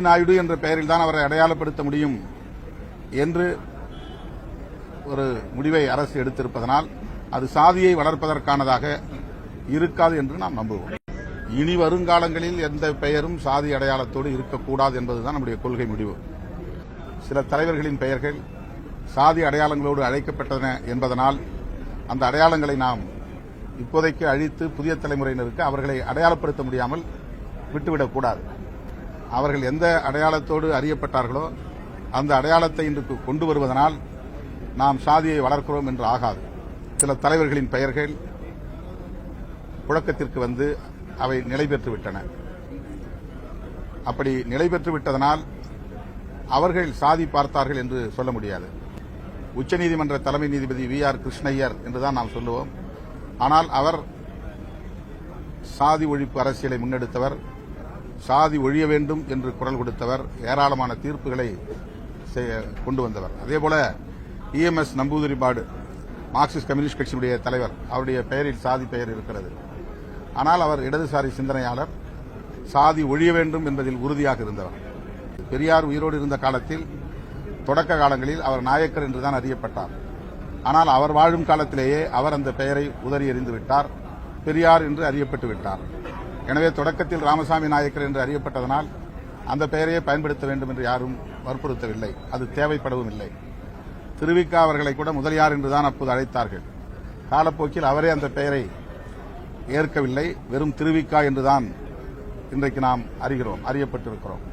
நாயுடு என்ற பெயரில் தான் அவரை அடையாளப்படுத்த முடியும் என்று ஒரு முடிவை அரசு எடுத்திருப்பதனால் அது சாதியை வளர்ப்பதற்கானதாக இருக்காது என்று நாம் நம்புவோம். இனி வருங்காலங்களில் எந்த பெயரும் சாதி அடையாளத்தோடு இருக்கக்கூடாது என்பதுதான் நம்முடைய கொள்கை முடிவு. சில தலைவர்களின் பெயர்கள் சாதி அடையாளங்களோடு அழைக்கப்பட்டன என்பதனால் அந்த அடையாளங்களை நாம் இப்போதைக்கு அழித்து புதிய தலைமுறையினருக்கு அவர்களை அடையாளப்படுத்த முடியாமல் விட்டுவிடக்கூடாது. அவர்கள் எந்த அடையாளத்தோடு அறியப்பட்டார்களோ அந்த அடையாளத்தை இன்று கொண்டு வருவதனால் நாம் சாதியை வளர்க்கிறோம் என்று ஆகாது. சில தலைவர்களின் பெயர்கள் புழக்கத்திற்கு வந்து அவை நிலை பெற்றுவிட்டன. அப்படி நிலை பெற்றுவிட்டதனால் அவர்கள் சாதி பார்த்தார்கள் என்று சொல்ல முடியாது. உச்சநீதிமன்ற தலைமை நீதிபதி VR கிருஷ்ணய்யர் என்றுதான் நாம் சொல்லுவோம். ஆனால் அவர் சாதி ஒழிப்பு அரசியலை முன்னெடுத்தவர், சாதி ஒழிய வேண்டும் என்று குரல் கொடுத்தவர், ஏராளமான தீர்ப்புகளை கொண்டு வந்தவர். அதேபோல EMS நம்பூதிரிபாடு மார்க்சிஸ்ட் கம்யூனிஸ்ட் கட்சியினுடைய தலைவர், அவருடைய பெயரில் சாதி பெயர் இருக்கிறது. ஆனால் அவர் இடதுசாரி சிந்தனையாளர், சாதி ஒழிய வேண்டும் என்பதில் உறுதியாக இருந்தவர். பெரியார் உயிரோடு இருந்த காலத்தில் தொடக்க காலங்களில் அவர் நாயக்கர் என்றுதான் அறியப்பட்டார். ஆனால் அவர் வாழும் காலத்திலேயே அவர் அந்த பெயரை உதறி எறிந்து விட்டார், பெரியார் என்று அறியப்பட்டு விட்டார். எனவே தொடக்கத்தில் ராமசாமி நாயக்கர் என்று அறியப்பட்டதனால் அந்த பெயரையே பயன்படுத்த வேண்டும் என்று யாரும் வற்புறுத்தவில்லை, அது தேவைப்படவும் இல்லை. திருவிக்கா அவர்களை கூட முதலியார் என்றுதான் அப்போது அழைத்தார்கள். காலப்போக்கில் அவரே அந்த பெயரை ஏற்கவில்லை, வெறும் திருவிக்கா என்றுதான் இன்றைக்கு நாம் அறியப்பட்டிருக்கிறோம்.